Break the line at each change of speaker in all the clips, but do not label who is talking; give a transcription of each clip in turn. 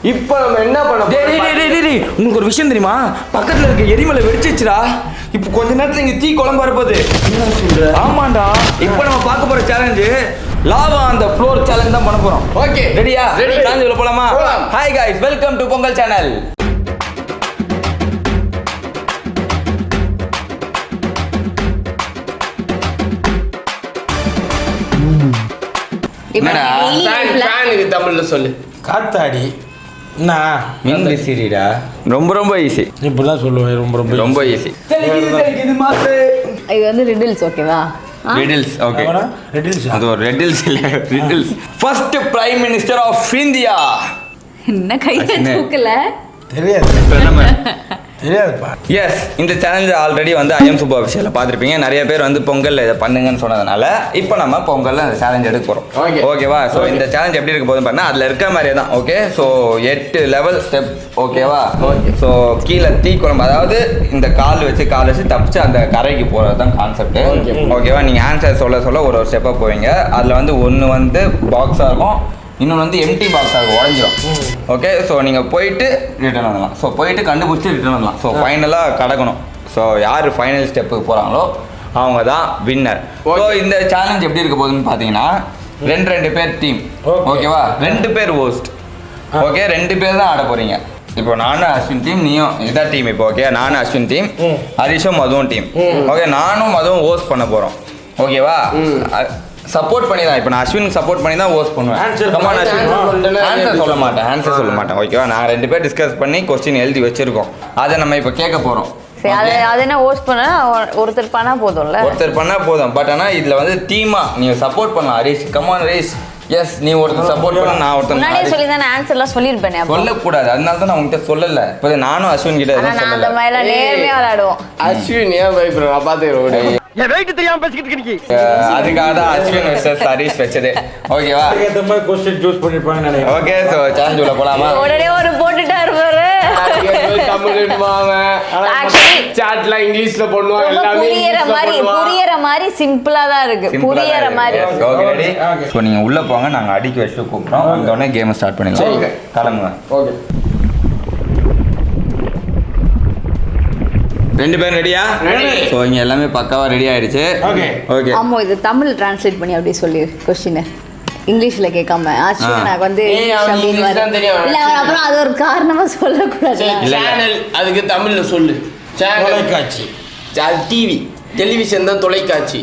இப்போ நம்ம என்ன பண்ண
டேய் உங்களுக்கு ஒரு விஷயம் தெரியுமா? பக்கத்துல இருக்க எரிமலை வெடிச்சிச்சுடா. இப்போ கொஞ்ச நேரத்துல இங்க தீ குழம்பு வரப்போகுது. என்ன சொல்ற? ஆமாண்டா. இப்போ நம்ம பார்க்க போற சேலஞ்ச் லாவா அந்த ஃப்ளோர் சேலஞ்ச் தான் பண்ண போறோம்.
ஓகே,
ரெடியா?
ரெடி.
சேலஞ்சுல போலாமா? Hi guys, welcome to Pongal channel.
என்னடா ஃபேனுக்கு தமிழ்ல சொல்லு.
காத்தாடி என்ன
மின் விசிறிடா. ரொம்ப ஈஸி.
இப்படிதான் சொல்லுவேன். ரொம்ப
ஈஸி.
இது வந்து ரிடில்ஸ் ஓகேவா?
Riddles okay.
ரெட்டில்ஸ்
அது ஒரு ரெட்டில்ஸ் இல்ல, riddles. First prime minister of India.
என்ன கையில தூக்கல?
தெரியாதுப்பா.
எஸ், இந்த சேலஞ்ச் ஆல்ரெடி வந்து ஐஎம் சூப்பர் அஃபிஷியலில் பார்த்துருப்பீங்க. நிறைய பேர் வந்து பொங்கல் இதை பண்ணுங்கன்னு சொன்னதுனால இப்போ நம்ம பொங்கலில் அந்த சேலஞ்ச் எடுக்க போகிறோம். ஓகேவா? ஸோ இந்த சேலஞ்ச் எப்படி இருக்க போகுதுன்னு பார்த்தா அதில் இருக்க மாதிரியே தான். Okay, so 8 level step. ஓகேவா? ஓகே. ஸோ கீழே தீ குழம்பு, அதாவது இந்த கால் வச்சு தப்பிச்சு அந்த கரைக்கு போகிறது தான் கான்செப்ட். ஓகேவா? நீங்கள் ஆன்சர் சொல்ல ஒரு ஸ்டெப்பாக போவீங்க. அதில் வந்து ஒன்று வந்து பாக்ஸாக இருக்கும், இன்னொன்று வந்து எம்டி பாக்ஸாக உடஞ்சிரும். ஓகே, ஸோ நீங்கள் போயிட்டு ரிட்டர்ன் வரலாம். ஸோ போயிட்டு கண்டுபிடிச்சி ரிட்டர்ன் வரலாம். ஸோ ஃபைனலாக கடக்கணும். ஸோ யார் ஃபைனல் ஸ்டெப்புக்கு போகிறாங்களோ அவங்க தான் வின்னர். ஸோ இந்த சேலஞ்ச் எப்படி இருக்க போகுதுன்னு பார்த்தீங்கன்னா ரெண்டு பேர் டீம். ஓகேவா? 2 பேர் ஹோஸ்ட். ஓகே, 2 பேர் தான் ஆட போகிறீங்க. இப்போ நானும் அஸ்வின் டீம், நீயும் இதான் டீம். இப்போ ஓகே, நானும் அஸ்வின் டீம், ஹரிஷும் மதுவும் டீம். ஓகே, நானும் மதுவும் ஹோஸ்ட் பண்ண போகிறோம். ஓகேவா? சப்போர்ட் பண்ணி தான். இப்போ நான் அஸ்வின் சப்போர்ட் பண்ணி தான் ஹோஸ்ட் பண்ணுவேன். ஆன்சர் சொல்ல மாட்டேன். ஓகேவா? நான் 2 பேர் டிஸ்கஸ் பண்ணி கொஸ்டின் எழுதி வச்சிருக்கோம். அதை நம்ம இப்போ கேட்க போகிறோம்.
அது என்ன ஹோஸ்ட் பண்ண ஒருத்தர் பண்ணா போதும்ல?
ஒருத்தர் பண்ணா போதும். பட் ஆனால் இதில் வந்து டீமா நீங்கள் சப்போர்ட் பண்ணலாம். ஹரிஷ், கமான் ஹரிஷ். எஸ், நீ ஒருத்தர் சப்போர்ட் பண்ண, நான் ஒருத்தர்.
முன்னாடியே சொல்லி தானே ஆன்சர்லாம் சொல்லிருப்பேனே.
சொல்லக்கூடாது, அதனால தான் நான் உங்ககிட்ட சொல்லல. இப்போ நானும் அஸ்வின் கிட்ட எதுவும்
நான் அந்த
சொல்லல.
மாதிரி நேர்மையா விளையாடுவோம்.
அஸ்வின் ஏன் பயப்படுற? நான் பார்த்துக்கிறேன்.
என் வெயிட் தெரியாம பேசிக்கிட்டு இருக்கீங்க.
அதுக்காக தான் அஸ்வின் வெர்சஸ் ஹரிஷ் வச்சது. ஓகேவா?
ஏத்த மாதிரி क्वेश्चन சூஸ் பண்ணிருப்பாங்கன்னு நினைக்கிறேன்.
ஓகே, சோ சேலஞ்ச் உள்ள போலாமா?
உடனே ஒரு போட்டுட்டாரு பாரு.
தமிழ் எடுவாங்க, சாட்ல இங்கிலீஷ்ல பண்ணுவாங்க. எல்லாமே
புரியற மாதிரி சிம்பிளா தான் இருக்கு. புரியற மாதிரி.
Okay, ready? சோ நீங்க உள்ள போங்க, நாங்க அடிக்க வச்சு கூப்பிடுறோம். அந்த உடனே கேம் ஸ்டார்ட் பண்ணிடலாம். கிளம்புங்க.
ஓகே,
2 பேரும் ரெடியா? சோ இங்க எல்லாமே பக்காவா ரெடி ஆயிடுச்சு. ஓகே.
ஆமா, இது தமிழ் டிரான்ஸ்லேட் பண்ணி அப்படியே சொல்லி क्वेश्चन இங்கிலீஷ்ல கேட்காம எனக்கு வந்து இல்ல, அப்புறம் அது ஒரு காரணமா சொல்லக்கூடாது.
சேனல் அதுக்கு தமிழ்ல சொல்லு. சேனல்
தொலைக்காட்சி.
அது டிவி, டெலிவிஷன் தான் தொலைக்காட்சி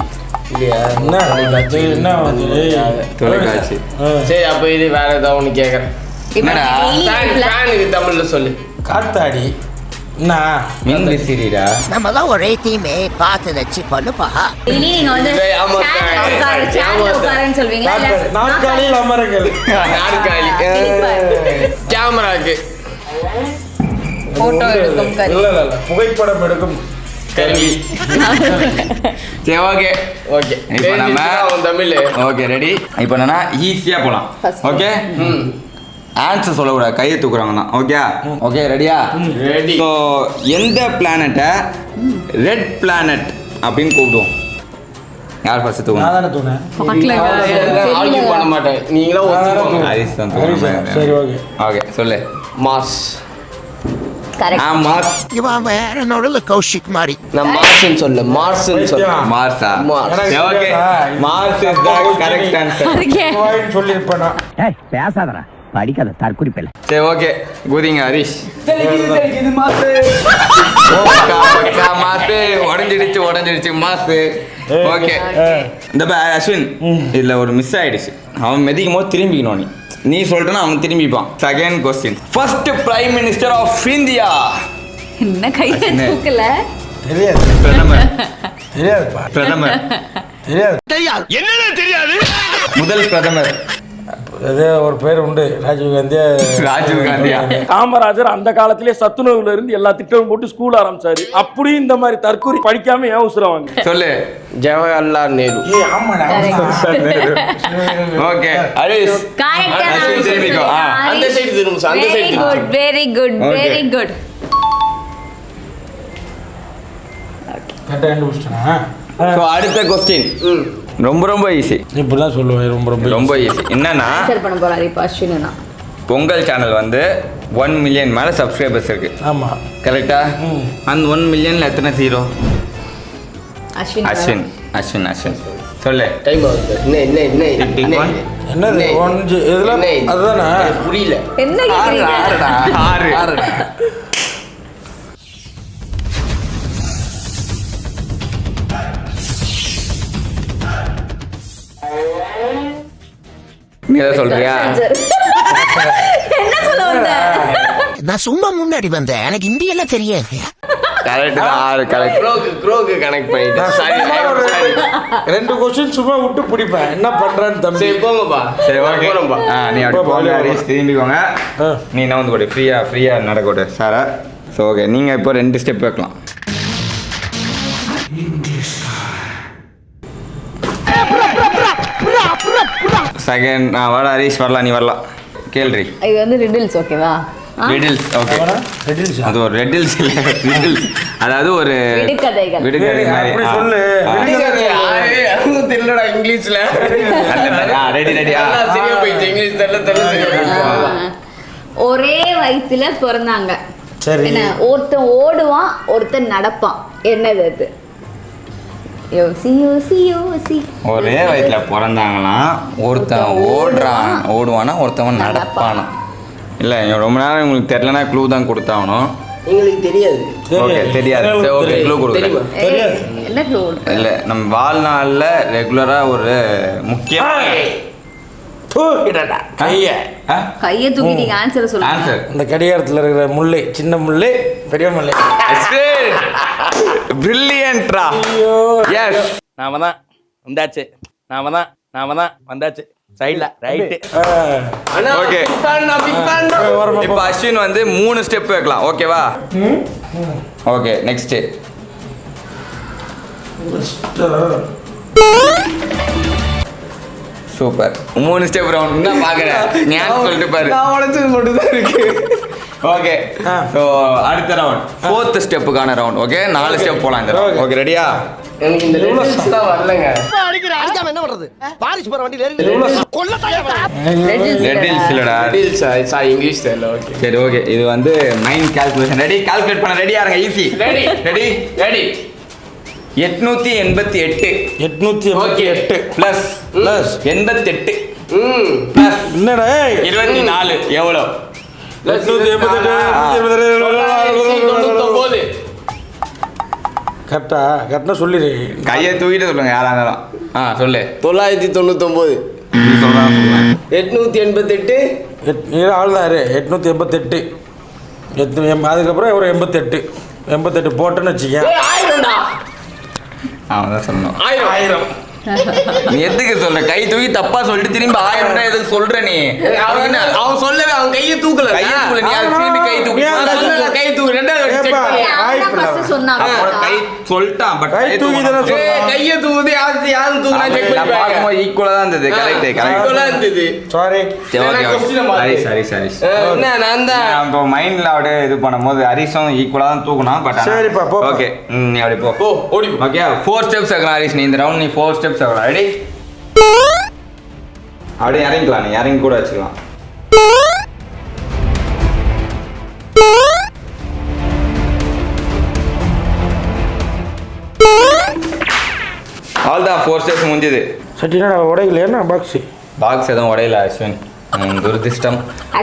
இல்லையா?
என்ன
தொலைக்காட்சி.
சரி, அப்ப இது வேற ஏதாவது ஒன்று கேட்குறேன்.
என்னடா?
ஃபேனுக்கு தமிழ்ல சொல்லு.
காத்தாடி என்ன
மின் விசிறிடா.
நம்ம தான் ஒரே டீமே, பார்த்து வச்சு பண்ணுப்பா.
நீங்க வந்து
ஆமா,
உட்காருன்னு சொல்வீங்களா? இல்ல
நாற்காலியில் அமருங்கள்.
நாற்காலி, கேமராக்கு,
போட்டோ எடுக்கும் கருவி.
இல்ல புகைப்படம் எடுக்கும்
கருவி.
சரி, ஓகே
ஓகே.
இப்போ நம்ம
தமிழ்.
Okay, ready? இப்போ என்னன்னா ஈஸியா போலாம். ஓகே, ஆன்சர் சொல்லக்கூடாது, கையை தூக்குறாங்க தான். ஓகே ஓகே, ரெடியா?
ரெடி.
ஸோ எந்த பிளானட்டை ரெட் பிளானட் அப்படின்னு கூப்பிடுவோம்? யார் ஃபர்ஸ்ட் தூக்குங்க?
நான் தானே தூணேன்.
ஆர்கியூ பண்ண மாட்டேன். நீங்களும் ஒத்துக்கோங்க.
ஹரிஷ் தான்
சரி,
தூக்குறாங்க.
ஓகே.
ஓகே, சொல்லு.
மாஸ்.
கரெக்ட்.
மாஸ்.
இவன் வேற நடுவில் கௌஷிக் மாதிரி.
நான் மார்ஸ்ன்னு சொல்ல, மார்ஸ்ன்னு சொல்ல.
மார்ஸா?
மார்ஸ்.
சரி, okay. Mars is the correct answer.
வாயின்னு சொல்லியிருப்பேன் நான்.
ஏய் பேசாதடா, படிக்காத தற்குறிப்பில்லை.
சரி, ஓகே, குதிங்க ஹரிஷ். மாசு உடஞ்சிடுச்சு மாசு. ஓகே, இந்த அஸ்வின் இதுல ஒரு மிஸ் ஆயிடுச்சு. அவன் மிதிக்கும் போது திரும்பிக்கணும். நீ சொல்லிட்டனா அவன் திரும்பிப்பான். Second question, first prime minister of India.
என்ன கையில தூக்கல?
தெரியாது.
பிரதமர்.
என்னடா தெரியாது?
முதல் பிரதமர்
அது ஒரு பேர் உண்டு, ராஜீவ்
காந்தியா?
காமராஜர் அந்த காலத்திலே சத்துணவுல இருந்து எல்லா திட்டமும் போட்டு ஸ்கூல் ஆரம்பிச்சாரு. அப்படி இந்த மாதிரி தற்கூரி படிக்காம ஏன் உசுரவாங்க?
சொல்லு.
ஜவஹர்லால் நேரு.
ஓகே, ஹரிஷ்.
அந்த சைடு திரும்ப. அந்த சைடு.
Very good.
கரெக்டா கண்டுபிடிச்சிட்டேனா?
சோ அடுத்த கொஸ்டின் ரொம்ப ஈஸி.
இப்படிதான் சொல்லுவேன். ரொம்ப
ஈஸி. என்னன்னா
ஆன்சர் பண்ண போறாரு இப்போ அஸ்வினா.
பொங்கல் சேனல் வந்து 1 மில்லியன் மேலே சப்ஸ்கிரைபர்ஸ் இருக்கு.
ஆமாம்.
கரெக்டா? அந்த 1 மில்லியனில் எத்தனை 0?
அஸ்வின்
அஸ்வின் சொல்லு.
டைம் ஆகுது.
என்னது 1 இதெல்லாம் அதுதானே
புரியல.
என்ன கேக்குறீங்க?
6. நீ எதை சொல்றியா?
என்ன சொல்ல வந்த?
நான் சும்மா முன்னாடி வந்தேன், எனக்கு இந்தி எல்லாம் தெரியாது.
கரெக்ட் தான். 6 கரெக்ட்.
க்ரோக்கு கனெக்ட் பண்ணிட்டேன்.
சும்மா ஒரு 2 கொஸ்டின் சும்மா விட்டு பிடிப்பேன். என்ன பண்றான்னு தம்பி.
சரி போங்கப்பா.
சரி ஓகே.
போறோம்பா.
நீ அப்படி போங்க ஹரிஷ், திரும்பிக்கோங்க. நீ என்ன வந்து கூட ஃப்ரீயா நடக்கூட சாரா. ஸோ ஓகே, நீங்கள் இப்போ 2 ஸ்டெப் வைக்கலாம். செகண்ட் வாடா ஹரிஷ், வரலாம், நீ வரலாம். கேள்றி
இது வந்து ரிடில்ஸ் ஓகேவா?
ரெடில்ஸ். ஓகே, அது ஒரு ரெடில்ஸ் இல்லை, ரிடில்ஸ். அதாவது ஒரு
விடுகதைகள்.
விடுகதை மாதிரி.
அப்படி சொல்லு.
தெரியலடா இங்கிலீஷ்ல.
ரெடி.
சரியா போயிடுச்சு. இங்கிலீஷ் தெரியல.
ஒரே வயித்துல பிறந்தாங்க.
சரி.
என்ன, ஒருத்தன் ஓடுவான், ஒருத்தன் நடப்பான். என்னது அது? யோசி.
ஒரே வயசுல பிறந்தாங்களாம். ஒருத்தன் ஓடுவானா, ஒருத்தவன் நடப்பானா. இல்லை, ரொம்ப நேரம் உங்களுக்கு தெரியலனா க்ளூ தான் கொடுத்தாகணும்.
எங்களுக்கு தெரியாது.
ஓகே, தெரியாது. சரி ஓகே, க்ளூ கொடுக்குறேன்.
என்ன க்ளூ?
இல்லை, நம்ம வாழ்நாளில் ரெகுலராக ஒரு முக்கியமான
கையை தூக்கிட்டீங்க. ஆன்சரை சொல்லுங்க.
ஆன்சர்
இந்த கடிகாரத்தில் இருக்கிற முல்லை, சின்ன முல்லை, பெரிய முல்லை.
பிரில்லியன்ட்ரா. எஸ்,
நாம தான் வந்தாச்சு. சைடுல ரைட்டு.
ஓகே. இப்போ அஸ்வின் வந்து 3 ஸ்டெப் வைக்கலாம். ஓகேவா? Okay, next. Super. 3 step round தான் பார்க்குறேன். நீ சொல்லிட்டு பாரு.
நான் உழைச்சது மட்டும் தான் இருக்கு.
ஓகே, ஸோ அடுத்த ரவுண்ட் 4th ஸ்டெப்புக்கான ரவுண்ட். ஓகே, 4 ஸ்டெப் போகலாம் இந்த ரவுண்ட். ஓகே, ரெடியா?
எனக்கு இந்த ரிடில்ஸ் தான் வரலங்க.
என்ன பண்றது? பாரிஸ் போற வண்டியில
ரெடில்ஸ் இல்லடா.
ரிடில்ஸ் சாரி, இங்கிலீஷ் தெரியல. ஓகே
சரி ஓகே, இது வந்து மைண்ட் கால்குலேஷன். ரெடி? கால்குலேட் பண்ண ரெடியா இருங்க. ஈஸி. ரெடி 888
888
பிளஸ் 88
ம்
பிளஸ்
என்னடா
24 எவ்வளோ?
888
கரெக்டா சொல்லிடு.
கையை தூக்கிட்டு சொல்லுங்க யாரா இருந்தாலும். சொல்லு.
999
நீ சொல்றா சொல்லுங்க.
888
ஆள்தாரு 888. அதுக்கப்புறம் ஒரு 88 போட்டேன்னு வச்சுக்கேன்.
1000டா.
அவன் தான் சொல்லணும்.
1000
நீ எதுக்கு சொல்ற? கை தூக்கி தப்பா சொல்லிட்டு திரும்பி 1000 எதுக்கு சொல்ற நீ?
அவன் சொல்லவே, அவன் கையை தூக்கல.
கையை தூக்கல. நீ அது திரும்பி கை தூக்கி
சொல்லல. கை தூக்கு. ரெண்டாவது செக் பண்ணி.
கை சொல்லிட்டான். பட்
கை தூக்கி தானே சொல்றான்.
கையை தூக்குது. யாரும் தூக்குனா செக் பண்ணி பாருங்க.
பார்க்கும்போது ஈக்குவலா தான் இருந்தது. கரெக்ட்.
ஈக்குவலா இருந்தது.
சாரி.
சரி.
என்ன நான் தான்
இப்போ மைண்ட்ல அப்படியே இது பண்ணும்போது ஹரிஷும் ஈக்குவலா தான் தூக்கணும். பட்
சரிப்பா, போ.
ஓகே, நீ அப்படி போ.
ஓ ஓடி போ.
ஓகே, 4 ஸ்டெப்ஸ் ஆகலாம் ஹரிஷ். நீ இந்த ரவுண்ட் நீ 4 ஸ்டெப்ஸ் ஆகலாம். ரெடி? அப்படியே இறங்கிக்கலாம். நீ இறங்கி கூட வச்சுக்கலாம். ஆல் தான் 4 ஸ்டெப்ஸ் முடிஞ்சது.
சட்டினா உடைக்கலையா பாக்ஸ்?
பாக்ஸ் எதுவும் உடையல அஸ்வின். துரதிஷ்டம்.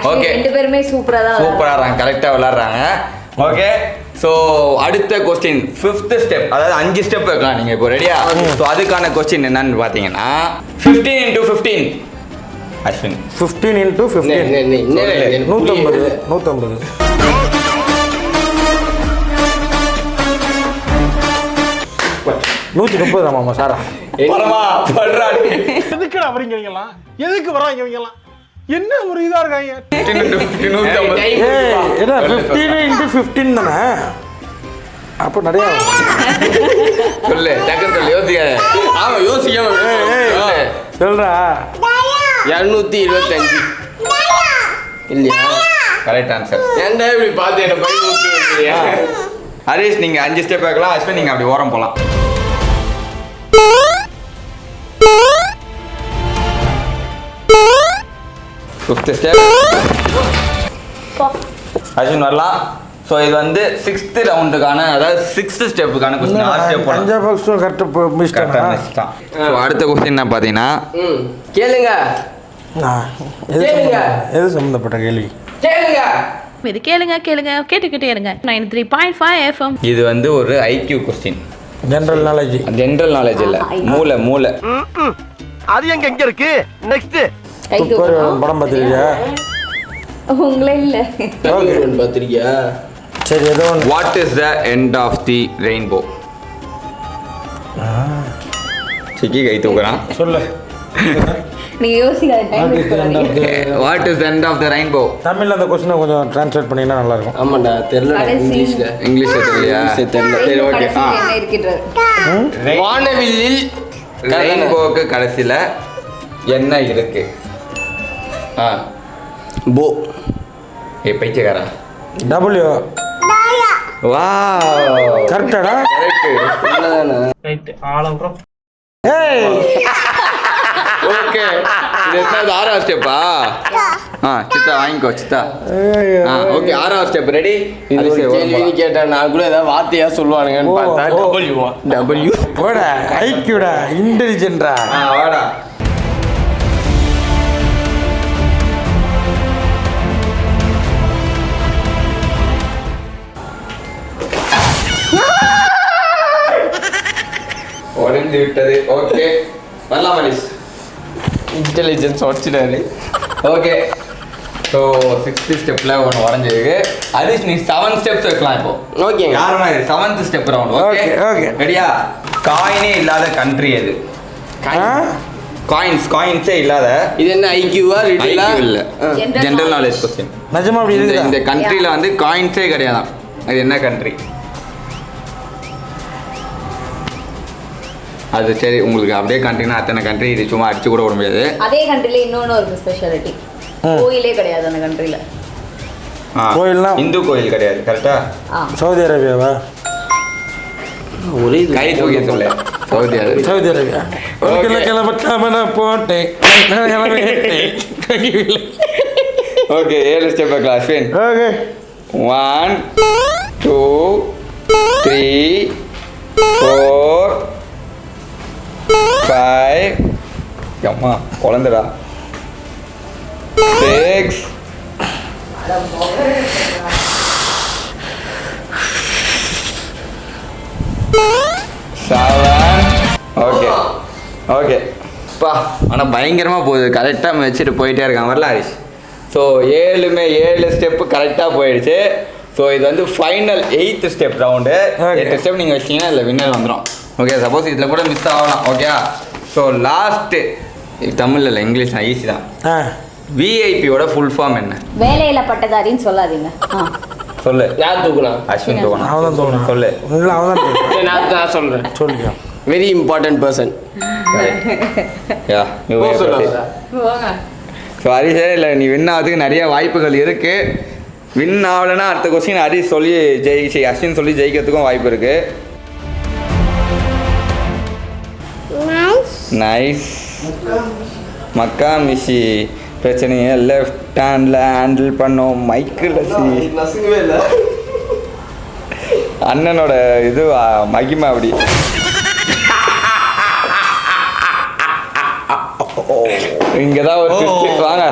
ஓகே,
ரெண்டு பேருமே சூப்பரா
ஆடுறாங்க. கரெக்டாக விளாட்றாங்க. ஓகே, ஸோ அடுத்த கொஸ்டின் 5th ஸ்டெப். அதாவது 5 ஸ்டெப் வைக்கலாம் நீங்கள் இப்போ. ரெடியா? ஸோ அதுக்கான கொஸ்டின் என்னன்னு பார்த்தீங்கன்னா 15 × 15. அஸ்வின்
15 × 15 150. 130 ஆமாம்மா சாரா.
எதுக்குடா வரீங்க இவங்கெல்லாம்? எதுக்கு வராங்க இவங்கெல்லாம்? என்ன ஒரு இதா இருக்காங்க?
15 × 15
என்ன 15 × 15 தானே? அப்போ நிறைய
சொல்லு. டக்குனு சொல்லு, யோசிக்காத.
ஆமா யோசிக்காம
சொல்றா.
225 இல்லையா?
Correct answer.
ஏன்டா இப்படி பார்த்து என்ன பை ஊத்தி வைக்கிறியா?
ஹரிஷ் நீங்க 5 ஸ்டெப் வைக்கலாம். அஸ்வின் நீங்க அப்படி ஓரம் போலாம். ஃபிஃப்த் ஸ்டெப் அஸ்வின் வரலாம். ஸோ இது வந்து 6th ரவுண்டுக்கான, அதாவது 6th ஸ்டெப்புக்கான கொஸ்டின். 6 ஸ்டெப் போடலாம்.
பஞ்சாப் பாக்ஸும் கரெக்டாக மிஸ்டேன்.
ஸோ அடுத்த கொஸ்டின் என்ன பார்த்தீங்கன்னா,
கேளுங்க
எது சம்மந்தப்பட்ட கேள்வி?
கேளுங்க
இது கேளுங்க கேட்டுக்கிட்டே இருங்க 93.5 FM.
இது வந்து ஒரு IQ question.
General knowledge.
General knowledge இல்லை, மூளை.
அது எங்க இருக்கு? நெக்ஸ்ட்
துப்பர் படம் பார்த்துருக்கியா?
உங்களே இல்லை.
பார்த்திருக்கியா?
சரி, ஏதோ ஒன்று.
What is the end of the rainbow? சிக்கி கை தூக்குறான்.
சொல்லு.
நீங்க யோசிக்காத டைம் வேஸ்ட் பண்ணாதீங்க.
What is the end of the rainbow?
தமிழ்ல அந்த கொஸ்டினை கொஞ்சம் டிரான்ஸ்லேட் பண்ணீங்கன்னா நல்லா இருக்கும்.
ஆமாண்டா, தெரியல இங்கிலீஷ்ல.
இங்கிலீஷ்ல தெரியலையா?
தெரியல.
சரி, ஓகே.
கடைசியில் என்ன இருக்கின்றது?
வானவில்லில்
ரெயின்போக்கு கடைசியில என்ன இருக்கு?
போ.
பைத்தியக்காரா.
டபிள்யூ.
வாவ்,
கரெக்டாடா?
கரெக்ட்.
ஏய்,
ஓகே. இது எத்தனாவது? 6வது ஸ்டெப்பா? சித்தா வாங்கிக்கோ சித்தா. ஓகே, 6வது ஸ்டெப் ரெடி.
இது ஒரு கேள்வின்னு கேட்டேன், நான் கூட ஏதாவது வார்த்தையா சொல்லுவானுங்கன்னு பார்த்தா டபிள்யூ.
போடா, ஐக்யூடா, இன்டெலிஜென்டா.
வாடா. உடஞ்சு விட்டது. ஓகே, வரலாம் மனிஷ்.
இன்டெலிஜென்ஸ் உடச்சிடாரு.
ஓகே, ஸோ 6th ஸ்டெப்பில் ஒன்று உடஞ்சிருக்கு. ஹரிஷ், நீ 7 ஸ்டெப்ஸ் வைக்கலாம் இப்போ.
ஓகேங்க.
யாருமா இது 7th step round. Okay
okay.
ரெடியா? காயினே இல்லாத கண்ட்ரி எது? காயின்ஸே இல்லாத.
இது என்ன ஐக்யூவா ரிடிலா?
ஐக்யூ இல்லை, ஜென்ரல் நாலேஜ் கொஸ்டின்.
நிஜமா அப்படி இருக்குதா?
இந்த கண்ட்ரியில் வந்து காயின்ஸே கிடையாதான். அது என்ன கண்ட்ரி? அது சரி, உங்களுக்கு அப்படியே கண்ட்ரினா அத்தனை கண்ட்ரி, இது சும்மா அடிச்சு கூட விட முடியாது.
அதே கண்ட்ரில இன்னொன்னு ஒரு ஸ்பெஷாலிட்டி, கோயிலே கிடையாது அந்த கண்ட்ரில.
கோயில்லாம்
இந்து கோயில் கிடையாது. கரெக்டா?
சவுதி அரேபியாவா?
ஒரே
கை தூக்கி சொல்லு. Saudi Arabia.
Saudi Arabia. ஒரு கிளம்பட்டாம நான் போட்டேன்.
ஓகே, 7 ஸ்டெப் வைக்கலாம் அஸ்வின்.
ஓகே.
1 2 3 4 5 அம்மா குழந்தடா 6 7. ஓகே ஓகே பா, ஆனால் பயங்கரமாக போகுது. கரெக்டாக வச்சுட்டு போயிட்டே இருக்கான். வரல ஹரிஷ். ஸோ 7 ஸ்டெப்பு கரெக்டாக போயிடுச்சு. ஸோ இது வந்து final 8th step round. 8 step நீங்கள் வச்சிங்கன்னா இதில் வின்னர் வந்துடும். ஓகே, சப்போஸ் இதில் கூட மிஸ் ஆகலாம். ஓகே, ஸோ லாஸ்ட்டு தமிழில் இல்லை, இங்கிலீஷ் தான், ஈஸி தான். விஐபியோட ஃபுல் ஃபார்ம் என்ன?
வேலையில பட்டதாரின்னு சொல்லாதீங்க.
சொல்லு.
யார் தூக்குனா?
அஸ்வின் தூக்கணும்.
அவன் தோணும்.
சொல்லு.
இல்லை, அவன் தான்.
நான் சொல்றேன்.
சொல்லிக்கோ.
Very important person.
Yeah, so ஹரிஷே இல்லை, நீ வின் ஆகிறதுக்கு நிறைய வாய்ப்புகள் இருக்கு. வின் ஆகலைன்னா அடுத்த கொஸ்டின் ஹரிஷ் சொல்லி அஸ்வின் சொல்லி ஜெயிக்கிறதுக்கும் வாய்ப்பு இருக்கு. நைஸ். மக்கா மிஷி பிரச்சனையை லெஃப்ட் ஹேண்டில் ஹேண்டில் பண்ணோம். மைக்கிள்
நசுங்கவே இல்லை.
அண்ணனோட இது மகிமை அப்படி. இங்கே தான் ஒரு வாங்க.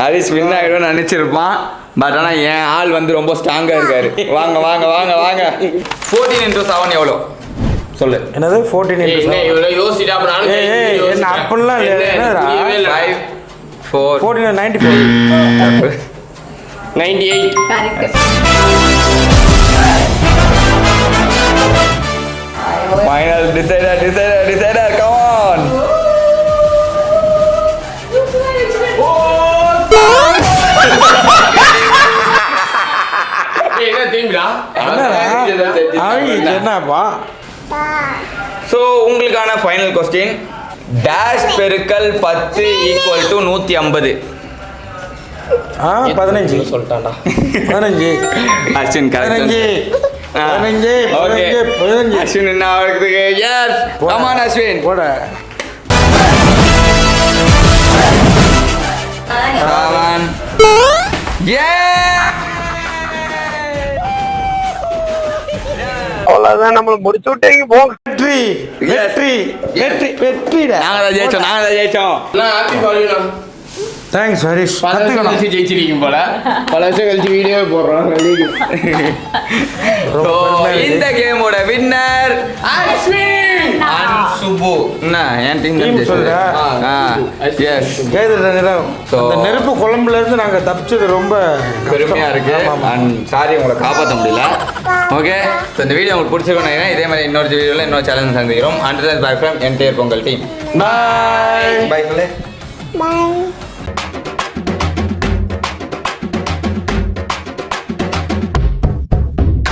ஹரிஷ் வின் ஆகிடும்னு நினச்சிருப்பான். பட் ஆனால் என் ஆள் வந்து ரொம்ப ஸ்ட்ராங்காக இருக்காரு. வாங்க வாங்க வாங்க வாங்க. 14 into 7 எவ்வளோ சொல்லு?
என்னது 14 into 7?
இவ்வளோ யோசிட்டா அப்புறம் நானும்
என்ன அப்படிலாம் இல்லை.
5 4
14 94.
98.
Correct.
Final decider, come on.
என்ன தீம்டா?
என்னப்பா?
ஸோ உங்களுக்கான ஃபைனல் கொஸ்டின், டேஷ் பெருக்கல் 10 ஈக்குவல் டு 150.
15
சொல்லிட்டான்டா.
15.
அஸ்வின் கரெக்ட்.
15.
ஓகே, அஸ்வின் என்ன ஆகுறதுக்கு? Yes, come on Ashwin.
போட. அவ்வளவுதான் நம்மள முடிச்சு விட்டீங்க போங்க. வெற்றி வெற்றி வெற்றி வெற்றிடா.
நாங்க தான் ஜெயிச்சோம்.
நான் ஹாப்பி ஃபாலோ.
தேங்க்ஸ் ஹரிஷ்.
பல வருஷம் கழிச்சு ஜெயிச்சிருக்கீங்க போல. பல வருஷம் கழிச்சு வீடியோ போடுறோம்.
இந்த கேமோட வின்னர் அஸ்வின் அண்ட் சுபு. என்ன என் டீம்
சொல்றா?
எஸ்.
So அந்த நெருப்பு குழம்புல இருந்து நாங்க தப்பிச்சது ரொம்ப
பெருமையா இருக்கு. அண்ட் சாரி உங்களை காப்பாற்ற முடியல. ஓகே, ஸோ இந்த வீடியோ உங்களுக்கு பிடிச்சிருக்கோம் நினைக்கிறேன். இதே மாதிரி இன்னொரு வீடியோவில் இன்னொரு சேலஞ்ச் சந்திக்கிறோம். And by from entire Pongal team.
Bye
bye சொல்லு.
Bye.